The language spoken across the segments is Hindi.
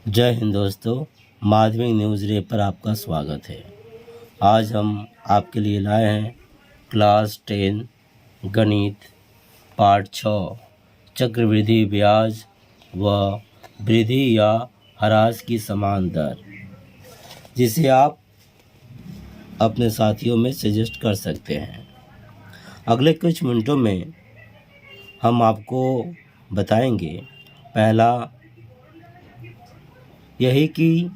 जय हिंद दोस्तों, माध्यमिक न्यूज़ रे पर आपका स्वागत है। आज हम आपके लिए लाए हैं क्लास 10 गणित पार्ट 6 चक्रवृद्धि ब्याज व वृद्धि या ह्रास की समान दर, जिसे आप अपने साथियों में सजेस्ट कर सकते हैं। अगले कुछ मिनटों में हम आपको बताएंगे, पहला यही कि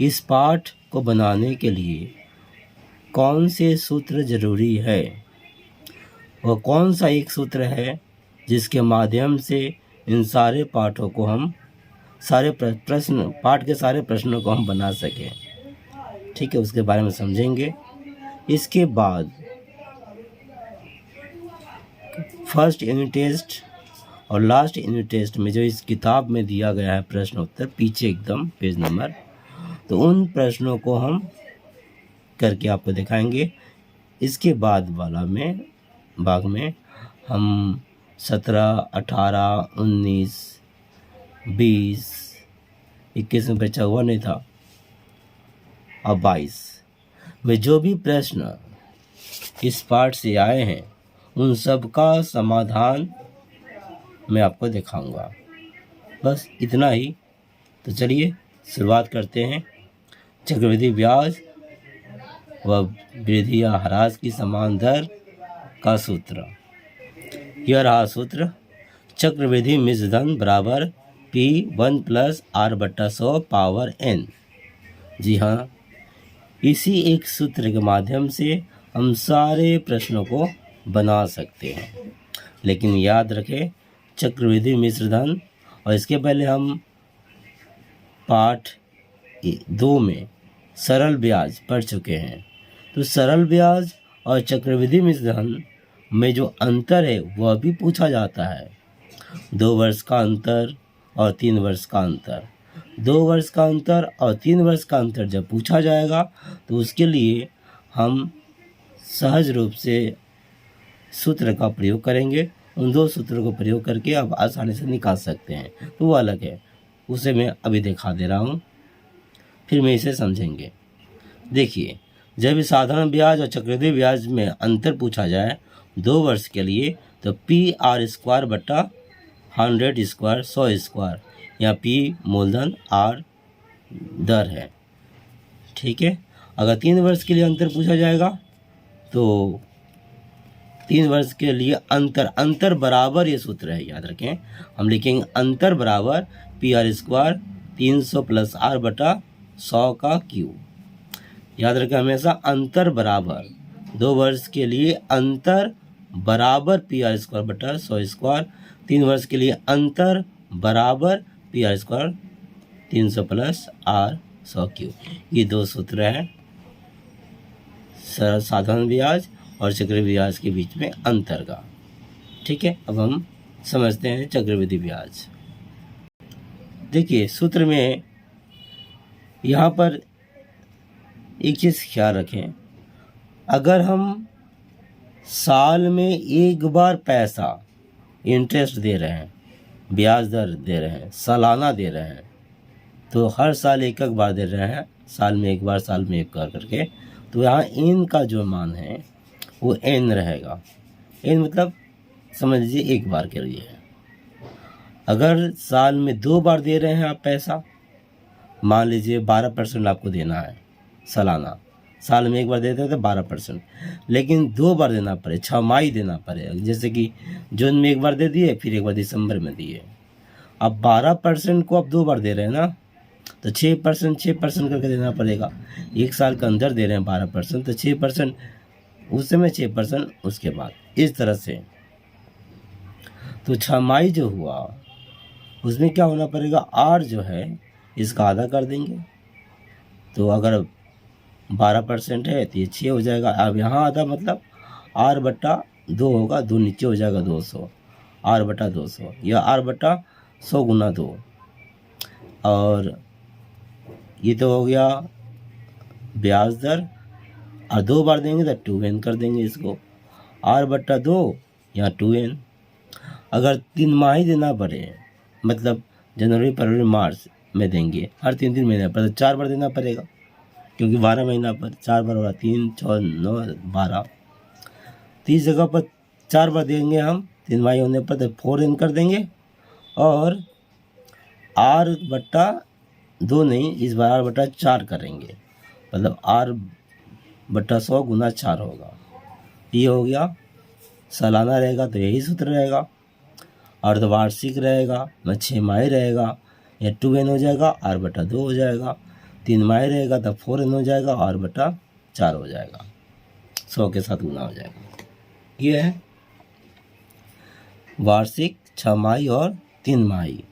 इस पाठ को बनाने के लिए कौन से सूत्र जरूरी है, वह कौन सा एक सूत्र है जिसके माध्यम से इन सारे पाठों को हम पाठ के सारे प्रश्नों को हम बना सकें। ठीक है, उसके बारे में समझेंगे। इसके बाद फर्स्ट यूनिट टेस्ट और लास्ट यूनिट टेस्ट में जो इस किताब में दिया गया है प्रश्न उत्तर, पीछे एकदम पेज नंबर, तो उन प्रश्नों को हम करके आपको दिखाएंगे। इसके बाद वाला भाग में हम 17, 18, 19, 20, 21 में बचा हुआ नहीं था, और 22 में जो भी प्रश्न इस पाठ से आए हैं उन सब का समाधान मैं आपको दिखाऊंगा। बस इतना ही। तो चलिए शुरुआत करते हैं। चक्रवृद्धि ब्याज व वृद्धि या ह्रास की समान दर का सूत्र। यह रहा सूत्र। चक्रवृद्धि मिश्र धन बराबर P1 + R/100 पावर n। जी हाँ, इसी एक सूत्र के माध्यम से हम सारे प्रश्नों को बना सकते हैं। लेकिन याद रखें, चक्रवृद्धि मिश्र धन, और इसके पहले हम पाठ 2 में सरल ब्याज पढ़ चुके हैं। तो सरल ब्याज और चक्रवृद्धि मिश्र धन में जो अंतर है वह भी पूछा जाता है। 2 वर्ष का अंतर और 3 वर्ष का अंतर। 2 वर्ष का अंतर और 3 वर्ष का अंतर जब पूछा जाएगा तो उसके लिए हम सहज रूप से सूत्र का प्रयोग करेंगे। उन 2 सूत्रों को प्रयोग करके आप आसानी से निकाल सकते हैं, तो वो अलग है, उसे मैं अभी दिखा दे रहा हूँ, फिर मैं इसे समझेंगे। देखिए, जब साधारण ब्याज और चक्रवृद्धि ब्याज में अंतर पूछा जाए 2 वर्ष के लिए, तो P/r²/100², या P मूलधन R दर है। ठीक है। अगर 3 वर्ष के लिए अंतर पूछा जाएगा तो 3 वर्ष के लिए अंतर बराबर, ये सूत्र है, याद रखें। हम लिखेंगे अंतर बराबर P/r² 300 + R/100 का क्यूब। याद रखें हमेशा अंतर बराबर। 2 वर्ष के लिए अंतर बराबर P/r²/100², 3 वर्ष के लिए अंतर बराबर P/r² 300 + R/100 क्यूब। ये 2 सूत्र हैं साधारण ब्याज और चक्रवृद्धि ब्याज के बीच में अंतर का। ठीक है, अब हम समझते हैं चक्रवृद्धि ब्याज। देखिए, सूत्र में यहाँ पर एक चीज़ ख्याल रखें, अगर हम साल में एक बार पैसा इंटरेस्ट दे रहे हैं, ब्याज दर दे रहे हैं, सालाना दे रहे हैं, तो हर साल एक बार दे रहे हैं, साल में एक बार करके, तो यहाँ n का जो मान है वो n रहेगा। n मतलब समझ लीजिए एक बार के लिए है। अगर साल में 2 बार दे रहे हैं आप पैसा, मान लीजिए 12% आपको देना है सालाना, साल में एक बार देते हैं तो 12%, लेकिन 2 बार देना पड़े, 6 माही देना पड़े। जैसे कि जून में एक बार दे दिए, फिर एक बार दिसंबर में दिए। अब 12% को आप 2 बार दे रहे हैं ना, तो 6% करके देना पड़ेगा। एक साल के अंदर दे रहे हैं 12%, तो 6% उस समय, 6% उसके बाद, इस तरह से। तो 6 माही जो हुआ उसमें क्या होना पड़ेगा, R जो है इसका आधा कर देंगे। तो अगर 12% है तो ये 6 हो जाएगा। अब यहाँ आधा मतलब R/2 होगा, 2 नीचे हो जाएगा, 200, R/200, या R/100 गुना 2। और ये तो हो गया ब्याज दर, और 2 बार देंगे तो 2n कर देंगे इसको, R/2 या 2n। अगर 3 माही देना पड़े, मतलब जनवरी, फरवरी, मार्च, में देंगे, हर 3-3 महीने पर, तो 4 बार देना पड़ेगा, क्योंकि 12 महीना पर 4 बार होगा, 3, 4, 9, 12, 30 जगह पर 4 बार देंगे हम, 3 माही होने पर, तो 4n कर देंगे, और r/2 नहीं, इस बार r/4 करेंगे, मतलब r/100 गुना 4 होगा। ये हो गया। सालाना रहेगा तो यही सूत्र रहेगा, अर्धवार्षिक रहेगा, 6 माही रहेगा, या 2n हो जाएगा, r/2 हो जाएगा, 3 माही रहेगा तो 4n हो जाएगा, r/4 हो जाएगा, 100 के साथ गुना हो जाएगा। ये है वार्षिक, 6 माही और 3 माही।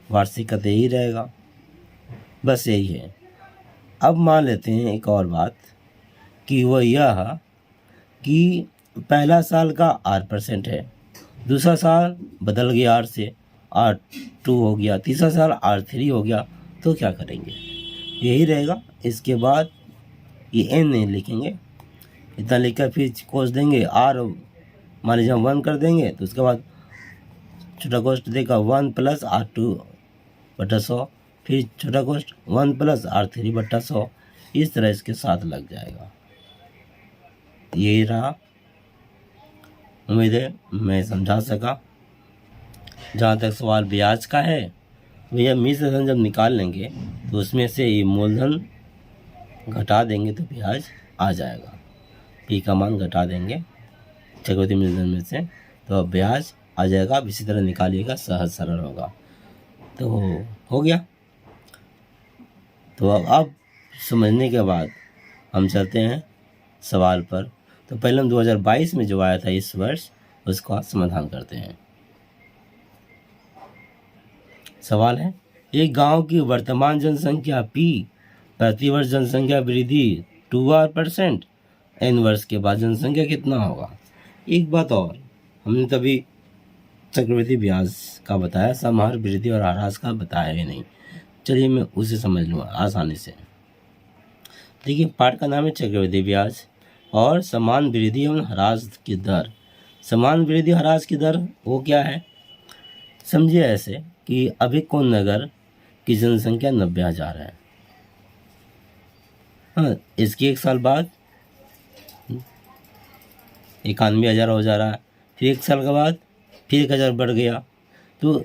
वार्षिक का तो यही रहेगा, बस यही है। अब मान लेते हैं एक और बात कि वह यह कि पहला साल का r% है, दूसरा साल बदल गया r से, r2 हो गया, तीसरा साल r3 हो गया, तो क्या करेंगे? यही रहेगा। इसके बाद ये n नहीं लिखेंगे, इतना लिखकर फिर कोस देंगे, r मान लीजिए हम 1 कर देंगे, तो उसके बाद छोटा कोष्ट देगा 1 + r2/100, फिर छोटा कोष्ट 1 + r3/100, इस तरह इसके साथ लग जाएगा। यही रहा। उम्मीद है मैं समझा सका। जहाँ तक सवाल ब्याज का है, भैया मिश्र धन जब निकाल लेंगे तो उसमें से ये मूलधन घटा देंगे तो ब्याज आ जाएगा। पी का मान घटा देंगे चक्रवृद्धि मिश्र धन में से, तो ब्याज आ जाएगा। अब इसी तरह निकालिएगा, सहज सरल होगा। तो हो गया। तो अब समझने के बाद हम चलते हैं सवाल पर। तो पहले हम 2022 में जो आया था इस वर्ष, उसका समाधान करते हैं। सवाल है, एक गांव की वर्तमान जनसंख्या P, प्रतिवर्ष जनसंख्या वृद्धि 2r%, n वर्ष के बाद जनसंख्या कितना होगा? एक बात और, हमने तभी चक्रवृद्धि ब्याज का बताया, समाहार वृद्धि और ह्रास का बताया ही नहीं। चलिए मैं उसे समझ लूँगा आसानी से। देखिए, पाठ का नाम है चक्रवृद्धि ब्याज और समान वृद्धि एवं ह्रास की दर। समान वृद्धि ह्रास की दर वो क्या है? समझिए ऐसे कि अभी कौन नगर की जनसंख्या 90,000 है। हाँ, इसके 1 साल बाद 91,000 हो जा रहा है, फिर 1 साल के बाद फिर 1,000 बढ़ गया। तो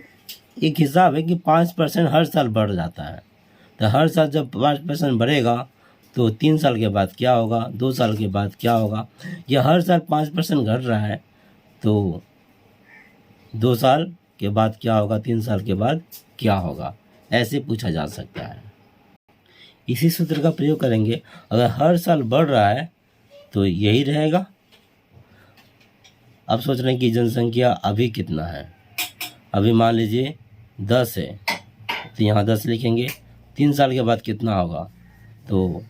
एक हिसाब है कि 5% हर साल बढ़ जाता है। तो हर साल जब 5% बढ़ेगा तो 3 साल के बाद क्या होगा, 2 साल के बाद क्या होगा, या हर साल 5% घट रहा है तो 2 साल के बाद क्या होगा, 3 साल के बाद क्या होगा, ऐसे पूछा जा सकता है। इसी सूत्र का प्रयोग करेंगे। अगर हर साल बढ़ रहा है तो यही रहेगा। अब सोच रहे हैं कि जनसंख्या अभी कितना है। अभी मान लीजिए 10 है, तो यहाँ 10 लिखेंगे। 3 साल के बाद कितना होगा, तो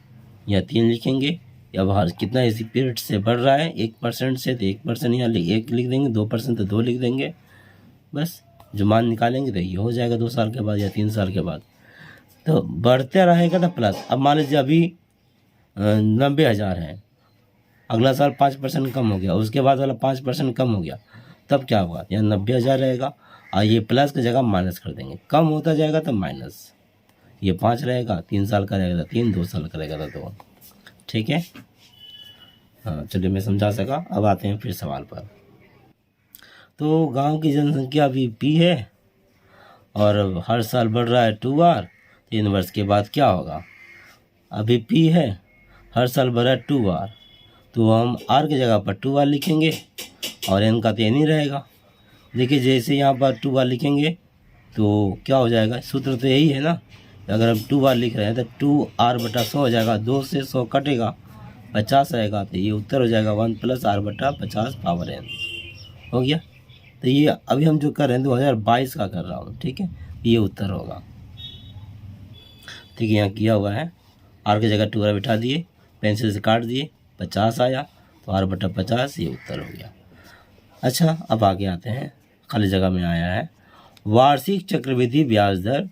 यहाँ 3 लिखेंगे। या बाहर कितना इसी पीरियड से बढ़ रहा है, 1% से, तो 1% यहाँ 1 लिख देंगे, 2% तो 2 लिख देंगे। बस जो मान निकालेंगे तो ये हो जाएगा 2 साल के बाद या 3 साल के बाद। तो बढ़ते रहेगा तो प्लस। अब मान लीजिए अभी 90,000 है, अगला साल 5% कम हो गया, उसके बाद वाला 5% कम हो गया, तब क्या होगा, यहाँ 90,000 रहेगा और ये प्लस की जगह माइनस कर देंगे। कम होता जाएगा तो माइनस, ये 5 रहेगा, 3 साल का रहेगा तो 3, 2 साल का रहेगा तो 2। ठीक है, हाँ चलिए मैं समझा सका। अब आते हैं फिर सवाल पर। तो गांव की जनसंख्या अभी P है और हर साल बढ़ रहा है 2r। 3 वर्ष के बाद क्या होगा, अभी P है, हर साल बढ़ रहा है 2r, तो हम r की जगह पर 2r लिखेंगे और n का तो n ही रहेगा। देखिए जैसे यहाँ पर 2r लिखेंगे तो क्या हो जाएगा, सूत्र तो यही है ना। अगर हम 2r लिख रहे हैं तो 2r/100 हो जाएगा, 2 से 100 कटेगा, 50 आएगा, तो ये उत्तर हो जाएगा 1 + r/50 पावर n हो गया। तो ये अभी हम जो कर रहे हैं 2022 का कर रहा हूँ, ठीक है, ये उत्तर होगा। ठीक है, यहाँ किया हुआ है, r की जगह 2r बिठा दिए, पेंसिल से काट दिए, 50 आया, तो r/50 ये उत्तर हो गया। अच्छा, अब आगे आते हैं, खाली जगह में आया है वार्षिक चक्रवृद्धि ब्याज दर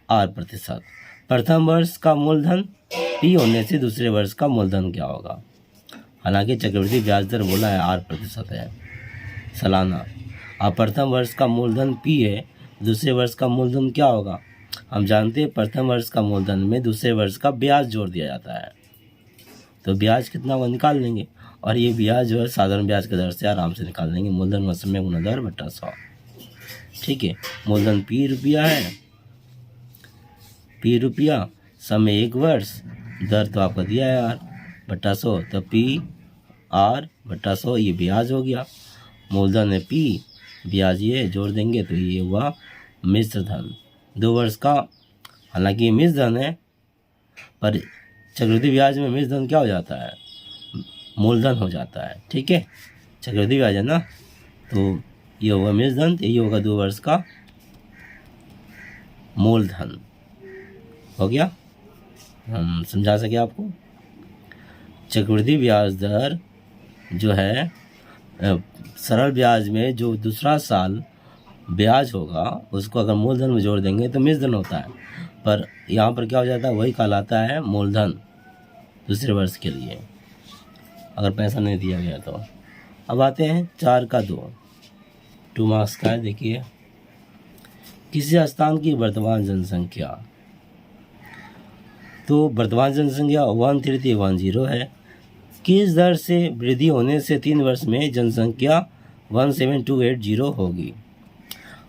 r%। प्रथम वर्ष का मूलधन P होने से दूसरे वर्ष का मूलधन क्या होगा? हालांकि चक्रवृद्धि ब्याज दर बोला है r% है सालाना, अब प्रथम वर्ष का मूलधन P है, दूसरे वर्ष का मूलधन क्या होगा? हम जानते हैं प्रथम वर्ष का मूलधन में दूसरे वर्ष का ब्याज जोड़ दिया जाता है, तो ब्याज कितना वो निकाल लेंगे, और ये ब्याज जो है साधारण ब्याज की दर से आराम से निकाल लेंगे। मूलधन व समय गुना दर बटा 100। ठीक है, मूलधन पी रुपया है, पी रुपया, समय 1 वर्ष, दर तो आपका दिया है आर बटा 100, तो पी आर बटा 100 ये ब्याज हो गया। मूलधन है पी, ब्याज ये जोड़ देंगे तो ये हुआ मिश्र धन 2 वर्ष का। हालांकि ये मिश्र धन है, पर चक्रवृद्धि ब्याज में मिश्र धन क्या हो जाता है, मूलधन हो जाता है। ठीक है, चक्रवृद्धि ब्याज है ना, तो ये होगा मिश्र धन, तो ये होगा 2 वर्ष का मूलधन। हो गया, हम समझा सके आपको। चक्रवृद्धि ब्याज दर जो है सरल ब्याज में जो दूसरा साल ब्याज होगा उसको अगर मूलधन में जोड़ देंगे तो मिश्र धन होता है, पर यहाँ पर क्या हो जाता है, वही कहलाता है मूलधन दूसरे वर्ष के लिए अगर पैसा नहीं दिया गया तो। अब आते हैं 4 का 2 मार्क्स का है। देखिए, किसी स्थान की वर्तमान जनसंख्या, तो वर्तमान जनसंख्या 13310 है। किस दर से वृद्धि होने से 3 वर्ष में जनसंख्या 17280 होगी।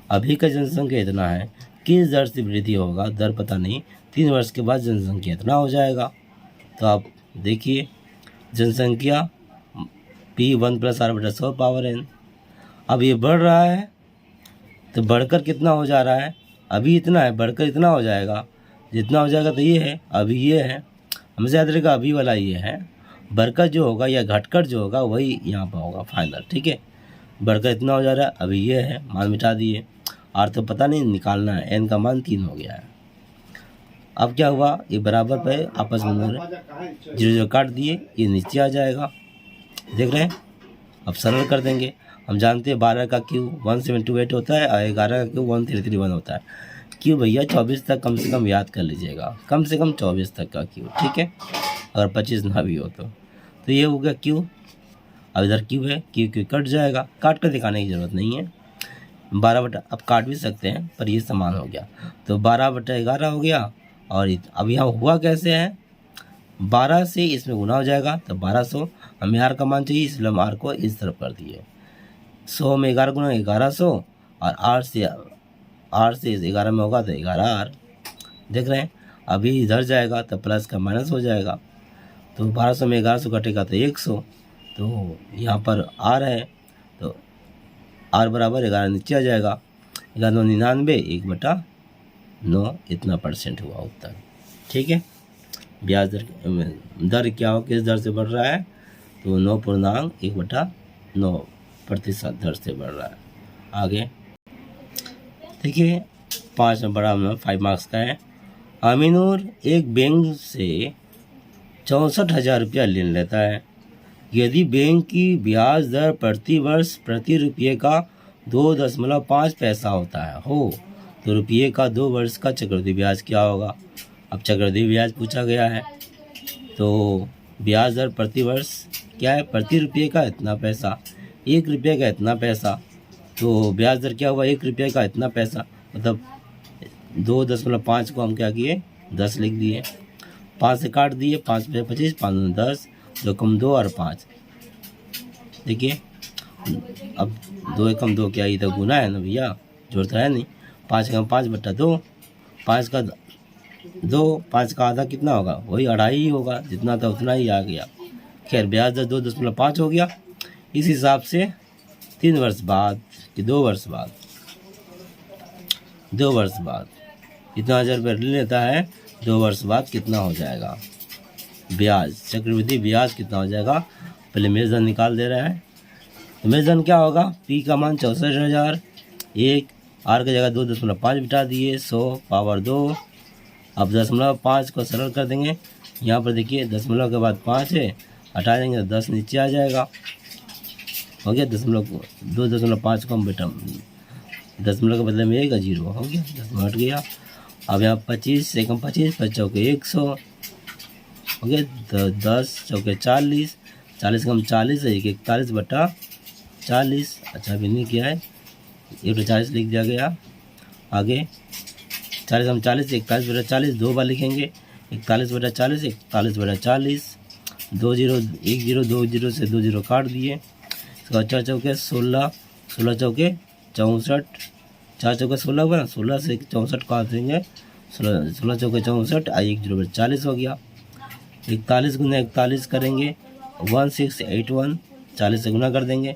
अभी का जनसंख्या इतना है, किस दर से वृद्धि होगा, दर पता नहीं, 3 वर्ष के बाद जनसंख्या इतना हो जाएगा। तो आप देखिए, जनसंख्या P1 + R/100 पावर n, अब ये बढ़ रहा है तो बढ़कर कितना हो जा रहा है, अभी इतना है, बढ़कर इतना हो जाएगा, जितना हो जाएगा तो ये है, अभी ये है, हमेशा याद रखेगा अभी वाला ये है, बढ़कर जो होगा या घटकर जो होगा वही यहाँ पर होगा फाइनल। ठीक है, बढ़कर इतना हो जा रहा है, अभी ये है, मान मिटा दिए, आर तो पता नहीं निकालना है, n का मान 3 हो गया है। अब क्या हुआ, ये बराबर पे आपस में 0 काट दिए, ये नीचे आ जाएगा, देख रहे हैं। अब सरल कर देंगे, हम जानते हैं 12 का क्यू 1728 होता है और 11 का क्यू 1331 होता है। क्यू भैया 24 तक कम से कम याद कर लीजिएगा, कम से कम 24 तक का क्यू। ठीक है, अगर 25 ना भी हो तो ये हो गया क्यू। अब इधर क्यू है, क्यू कट जाएगा, काट कर दिखाने की ज़रूरत नहीं है। 12 बटा, अब काट भी सकते हैं पर ये समान हो गया, तो 12/11 हो गया। और अब यहाँ हुआ कैसे है, 12 से इसमें गुना हो जाएगा तो 1200, हमें आर का मान चाहिए इसलिए हम आर को इस तरफ कर दिए। 100 में 11 गुना 1100, और आर से 11 में होगा तो 11 आर, देख रहे हैं। अभी इधर जाएगा तो प्लस का माइनस हो जाएगा, तो 1200 में 1100 कटेगा तो 100, तो यहाँ पर आर है, तो आर बराबर 11 नीचे आ जाएगा, 1199 1/9, इतना % हुआ उत्तर। ठीक है, ब्याज दर क्या हो, किस दर से बढ़ रहा है, तो 9.1/9% दर से बढ़ रहा है। आगे देखिए, 5 मार्क्स का है। अमीनुर एक बैंक से 64,000 रुपया ऋण लेता है। यदि बैंक की ब्याज दर प्रति वर्ष प्रति रुपये का 2.5 पैसा होता है तो रुपये का 2 वर्ष का चक्रवृद्धि ब्याज क्या होगा। अब चक्रवृद्धि ब्याज पूछा गया है, तो ब्याज दर प्रति वर्ष क्या है, प्रति रुपये का इतना पैसा, 1 रुपये का इतना पैसा, तो ब्याज दर क्या हुआ, 1 रुपये का इतना पैसा, मतलब 2.5 को हम क्या किए 10 लिख दिए, 5 से काट दिए, 5 में 25, 5 में 10, 2 कम 2 और 5। देखिए, अब 2 एकम 2 क्या, ये तो गुना है ना भैया, जोड़ तो है नहीं। 5 एकम 5/2, 5 का 2, 5 का आधा कितना होगा, वही 2.5 ही होगा, जितना था उतना ही आ गया। खैर, ब्याज दर 2.5 हो गया। इस हिसाब से 3 वर्ष बाद कि 2 वर्ष बाद, 2 वर्ष बाद इतना 1000 रुपये ले लेता है, 2 वर्ष बाद कितना हो जाएगा ब्याज, चक्रवृद्धि ब्याज कितना हो जाएगा। पहले मेजन निकाल दे रहा है, तो मेजन क्या होगा, पी का मान 64,000, 1 आर की जगह 2.5 बिठा दिए, 100 पावर 2। अब 0.5 को सरल कर देंगे, यहाँ पर देखिए 0 के बाद 5 है, हटा देंगे तो 10 नीचे आ जाएगा, हो गया 2.5 को हम बेटा 0 के बदले में 1 0 हो गया, 10 हट गया। अब यहाँ 25 से कम 25, 5 चौके 100 हो गया, तो 10 चौके 40, 40 कम 40 है, 41/40। अच्छा, अभी नहीं किया है, 1/40 लिख दिया गया। आगे 40 हम 40 41/40 2 बार लिखेंगे। 41/40 41/40 2 0 1 0 2 0 से 2 0 काट दिए। इसका 4 चौके 16 16 चौके 64 4 चौके 16 हुआ ना, 16 से 64 काट देंगे। 16 चौके 64 1 0 40 हो गया। 41 गुना 41 करेंगे 1681 40 से गुना कर देंगे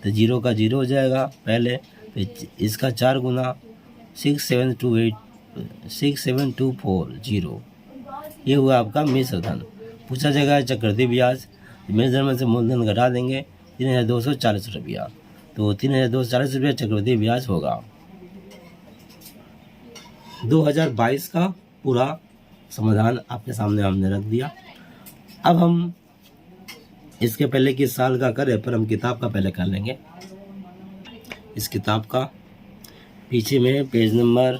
तो 0 का 0 हो जाएगा पहले। तो इसका 4 गुना 6724 ये हुआ आपका मिश्र धन। पूछा जाएगा चक्रवृद्धि ब्याज, मिश्र धन में से मूलधन घटा देंगे 3240 रुपया, तो 3240 रुपया चक्रवृद्धि ब्याज होगा। 2022 का पूरा समाधान आपके सामने हमने रख दिया। अब हम इसके पहले किस साल का करें, पर हम किताब का पहले कर लेंगे। इस किताब का पीछे में पेज नंबर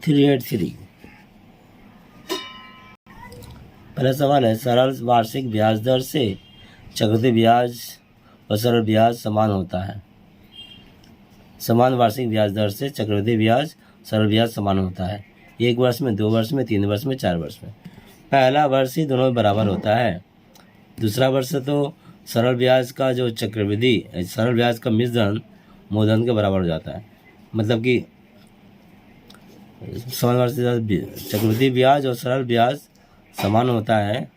383 पहला सवाल है, सरल वार्षिक ब्याज दर से चक्रवृद्धि ब्याज और सरल ब्याज समान होता है। समान वार्षिक ब्याज दर से चक्रवृद्धि ब्याज सरल ब्याज समान होता है। 1 वर्ष में, 2 वर्ष में, 3 वर्ष में, 4 वर्ष में। पहला वर्ष ही दोनों बराबर होता है। दूसरा वर्ष तो सरल ब्याज का जो चक्रवृद्धि सरल ब्याज का मिश्रण मूलधन के बराबर हो जाता है। मतलब कि समान वार्षिक चक्रवृद्धि ब्याज और सरल ब्याज समान होता है।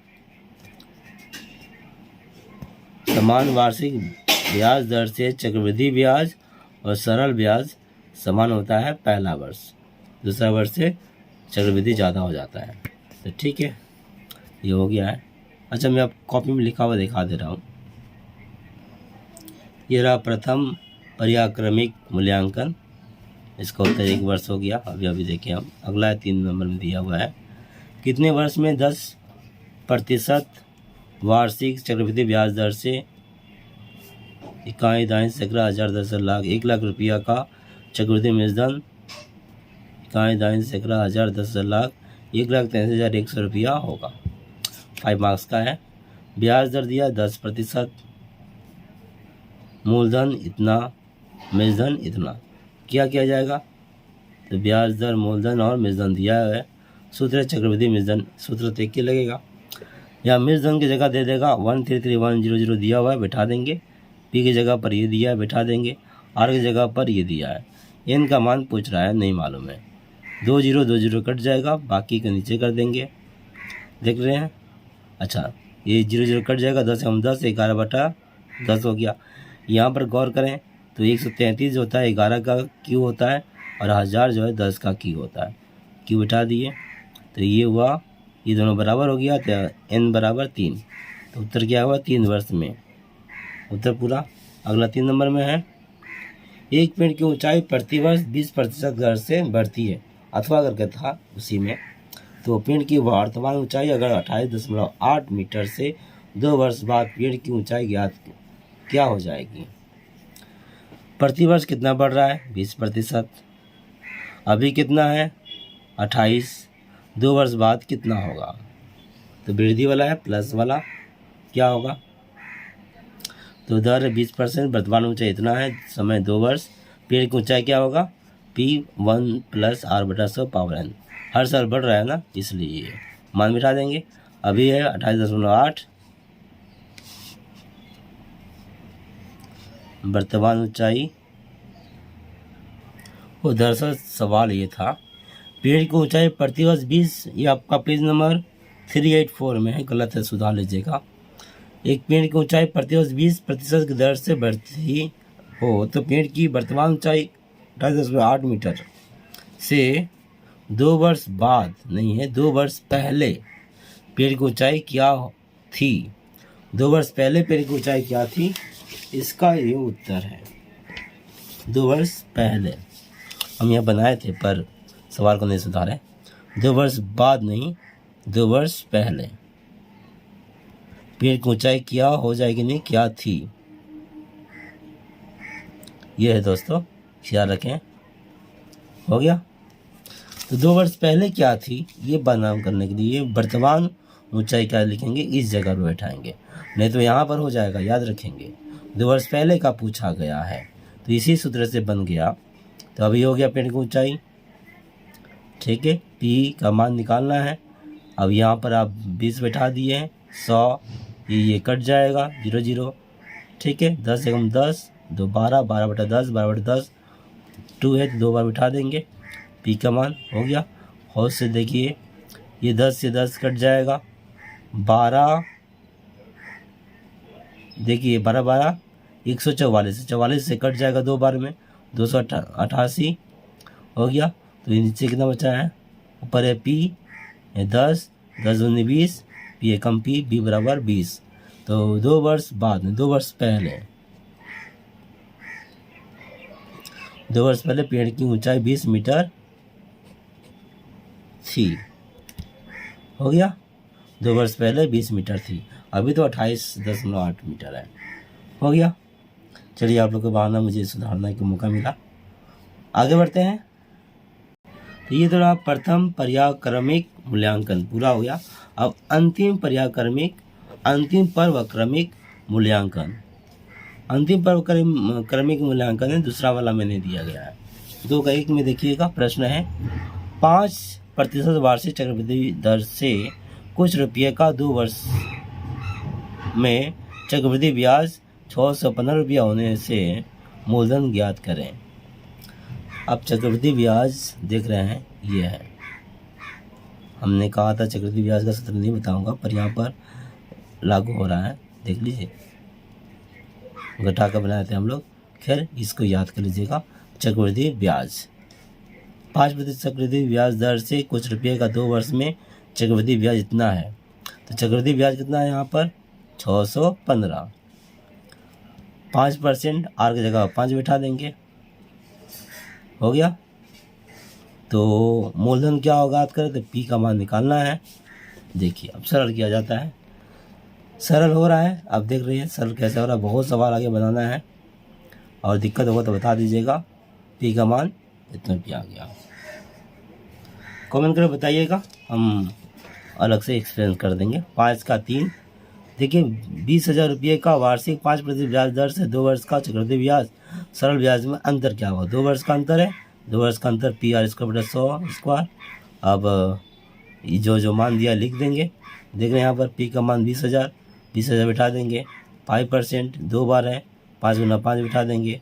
समान वार्षिक ब्याज दर से चक्रवृद्धि ब्याज और सरल ब्याज समान होता है पहला वर्ष। दूसरा वर्ष से चक्रवृद्धि ज़्यादा हो जाता है। तो ठीक है, ये हो गया है। अच्छा, मैं आप कॉपी में लिखा हुआ दिखा दे रहा हूँ। ये रहा प्रथम पर्याक्रमिक मूल्यांकन, इसका उत्तर 1 वर्ष हो गया। अभी देखिए हम अगला 3 नंबर में दिया हुआ है, कितने वर्ष में 10% वार्षिक चक्रवृद्धि ब्याज दर से इकाई दाइन सैकड़ा हज़ार 10 लाख 1 लाख रुपया का चक्रवृद्धि मूलधन इकाई दाइन सैकड़ा हज़ार 10 लाख 1,83,100 रुपया होगा। 5 मार्क्स का है। ब्याज दर दिया 10%, मूलधन इतना, मूलधन इतना। क्या किया जाएगा, तो ब्याज दर, मूलधन और मूलधन दिया है। सूत्र चक्रवृद्धि मूलधन, सूत्र देख के लगेगा। या मूलधन की जगह दे देगा 133,100 दिया हुआ है, बैठा देंगे। पी की जगह पर ये दिया है, बैठा देंगे। आर की जगह पर ये दिया है। एन का मान पूछ रहा है, नहीं मालूम है। 2 0 कट जाएगा, बाकी के नीचे कर देंगे। देख रहे हैं। अच्छा, ये 0 0 कट जाएगा, 10 हम 10 11/10 हो गया। यहाँ पर गौर करें तो 133 होता है 11 का क्यू होता है, और 1000 जो है 10 का क्यू होता है। क्यू बिठा दिए तो ये हुआ, ये दोनों बराबर हो गया, तो n बराबर 3। तो उत्तर क्या हुआ, 3 वर्ष में उत्तर पूरा। अगला 3 नंबर में है, एक पेड़ की ऊंचाई प्रति वर्ष 20% दर से बढ़ती है, अथवा अगर था उसी में, तो पेड़ की वर्तमान ऊंचाई अगर 28.8 मीटर से 2 वर्ष बाद पेड़ की ऊंचाई ज्ञात क्या हो जाएगी। प्रति वर्ष कितना बढ़ रहा है, 20%। अभी कितना है, 28। 2 वर्ष बाद कितना होगा, तो वृद्धि वाला है, प्लस वाला क्या होगा, तो दर 20%, वर्तमान ऊंचाई इतना है, समय 2 वर्ष, पेड़ की ऊंचाई क्या होगा, P1 + R/100 पावर n। हर साल बढ़ रहा है ना, इसलिए मान बिठा देंगे। अभी है 28.8, वर्तमान ऊंचाई। वो दरअसल सवाल ये था, पेड़ की ऊंचाई प्रति वर्ष 20, ये आपका पेज नंबर 384 में है, गलत है, सुधार लीजिएगा। एक पेड़ की ऊंचाई प्रति वर्ष 20% की दर से बढ़ती हो, तो पेड़ की वर्तमान ऊंचाई 28.8 मीटर से 2 वर्ष बाद नहीं है, 2 वर्ष पहले पेड़ की ऊंचाई क्या थी। 2 वर्ष पहले पेड़ की ऊंचाई क्या थी, इसका ये उत्तर है। 2 वर्ष पहले हम यहाँ बनाए थे, पर सवाल को नहीं सुधारे। 2 वर्ष बाद नहीं, 2 वर्ष पहले पेड़ की ऊंचाई क्या हो जाएगी, नहीं क्या थी। ये है दोस्तों, ख्याल रखें। हो गया। तो 2 वर्ष पहले क्या थी, ये बनाम करने के लिए वर्तमान ऊंचाई क्या लिखेंगे, इस जगह पर बैठाएंगे, नहीं तो यहाँ पर हो जाएगा, याद रखेंगे। 2 वर्ष पहले का पूछा गया है, तो इसी सूत्र से बन गया तो अभी हो गया पेड़ की ऊंचाई, ठीक है। पी का मान निकालना है। अब यहाँ पर आप 20 बैठा दिए हैं, 100, ये कट जाएगा 0 0, ठीक है। 10 एकम 10, 2 12, 12/10, 12/10, 2 है तो 2 बार बिठा देंगे। पी का मान हो गया। होश से देखिए, ये 10 से 10 कट जाएगा, 12, देखिए 12 12 144, 44 से कट जाएगा 2 बार में, 288 हो गया। तो ये नीचे कितना बचा है, ऊपर है पी, 10, 10 दूनी 20, पी एकम पी, बी बराबर 20। तो 2 वर्ष बाद में, 2 वर्ष पहले, 2 वर्ष पहले पेड़ की ऊंचाई 20 मीटर थी, हो गया। 2 वर्ष पहले 20 मीटर थी, अभी तो 28.8 मीटर है, हो गया। चलिए, आप लोग के बहाना मुझे सुधारने का मौका मिला। आगे बढ़ते हैं। तो ये थोड़ा प्रथम पर्यायक्रमिक मूल्यांकन पूरा हो गया। अब अंतिम पर्वक्रमिक मूल्यांकन। अंतिम पर्वक्रमिक मूल्यांकन है, दूसरा वाला मैंने दिया गया है। 2 का 1 में देखिएगा, प्रश्न है 5% वार्षिक चक्रवृद्धि दर से कुछ रुपये का 2 वर्ष में चक्रवृद्धि ब्याज 615 रुपया होने से मूलधन ज्ञात करें। अब चक्रवृद्धि ब्याज देख रहे हैं, ये है। हमने कहा था चक्रवृद्धि ब्याज का सूत्र नहीं बताऊंगा, पर यहाँ पर लागू हो रहा है, देख लीजिए, घटा कर बनाए थे हम लोग। खैर, इसको याद कर लीजिएगा। चक्रवृद्धि ब्याज 5% चक्रवृद्धि ब्याज दर से कुछ रुपये का 2 वर्ष में चक्रवृद्धि ब्याज इतना है। तो चक्रवृद्धि ब्याज कितना है यहाँ पर, 615। 5% आर की जगह 5 बैठा देंगे, हो गया। तो मूलधन क्या होगा याद करें, तो पी का मान निकालना है। देखिए, अब सरल किया जाता है, सरल हो रहा है। आप देख रहे हैं सरल कैसे हो रहा है। बहुत सवाल आगे बनाना है, और दिक्कत होगा तो बता दीजिएगा। पी का मान इतना भी आ गया, कमेंट करके बताइएगा, हम अलग से एक्सप्लेन कर देंगे। 5 का 3, देखिए 20,000 रुपये का वार्षिक 5% ब्याज दर से 2 वर्ष का चक्रवृद्धि ब्याज, सरल ब्याज में अंतर क्या होगा, 2 वर्ष का अंतर है, 2 वर्ष का अंतर पी आर स्क्वायर बटा 100 स्क्वायर। अब जो मान दिया लिख देंगे। देख रहे हैं यहाँ पर पी का मान 20,000 बिठा देंगे। 5% 2 बार है, 5 गुना 5 बिठा देंगे।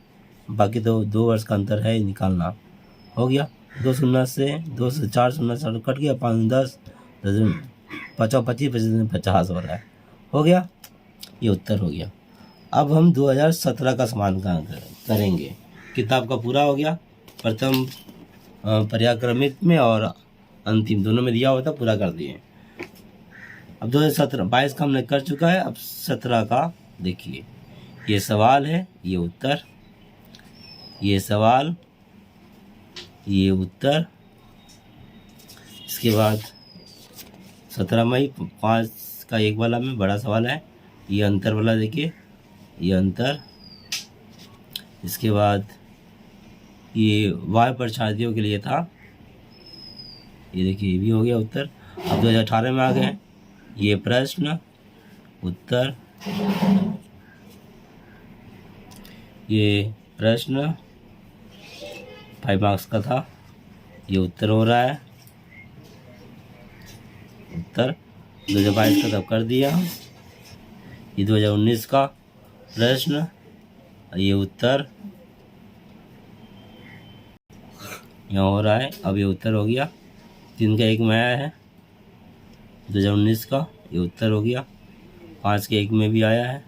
बाकी तो 2 वर्ष का अंतर है, निकालना, हो गया। 2 शून्य से 2 से 4 शून्य कट गया, 5 10 50 25 50 हो रहा है, हो गया। ये उत्तर हो गया। अब हम 2017 का समाधान करेंगे। किताब का पूरा हो गया, प्रथम पर्यायक्रमिक में और अंतिम दोनों में दिया हुआ था, पूरा कर दिए। अब 2017 22 का हमने कर चुका है। अब 17 का देखिए, ये सवाल है, ये उत्तर, ये सवाल, ये उत्तर। इसके बाद 17 मई 5 का 1 वाला में बड़ा सवाल है, ये अंतर वाला देखिए, ये अंतर। इसके बाद ये वाय प्रक्षादियों के लिए था, ये देखिए, ये भी हो गया उत्तर। अब 2018 में आ गए, ये प्रश्न उत्तर, ये प्रश्न 5 मार्क्स का था, ये उत्तर हो रहा है, उत्तर 2022 का तब कर दिया। ये 2019 का प्रश्न, ये उत्तर यहाँ हो रहा है। अब ये उत्तर हो गया। 3 का 1 में आया है 2019 का, ये उत्तर हो गया। 5 के 1 में भी आया है,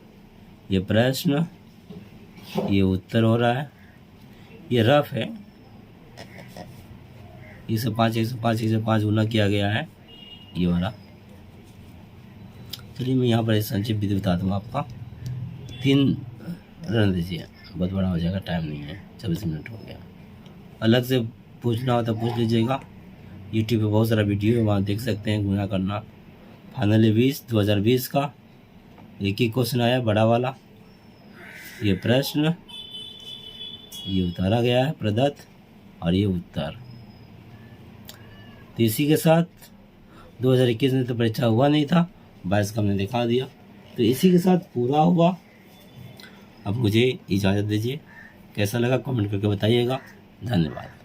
ये प्रश्न, ये उत्तर हो रहा है। ये रफ है, 105 105 105 गुना किया गया है, ये वाला। चलिए, मैं यहाँ पर संक्षिप्त विधि बता दूँगा आपका। 3 रन दीजिए, बहुत बड़ा हो जाएगा, टाइम नहीं है, 24 मिनट हो गया। अलग से पूछना हो तो पूछ लीजिएगा, यूट्यूब पे बहुत सारा वीडियो है, वहाँ देख सकते हैं, गुना करना। फाइनली 2020 का एक ही क्वेश्चन आया, बड़ा वाला, ये प्रश्न, ये उतारा गया है प्रदत्त, और ये उत्तर। तो इसी के साथ 2021 में तो परीक्षा हुआ नहीं था, 22 का हमने दिखा दिया, तो इसी के साथ पूरा हुआ। अब मुझे इजाज़त दीजिए, कैसा लगा कमेंट करके बताइएगा। धन्यवाद।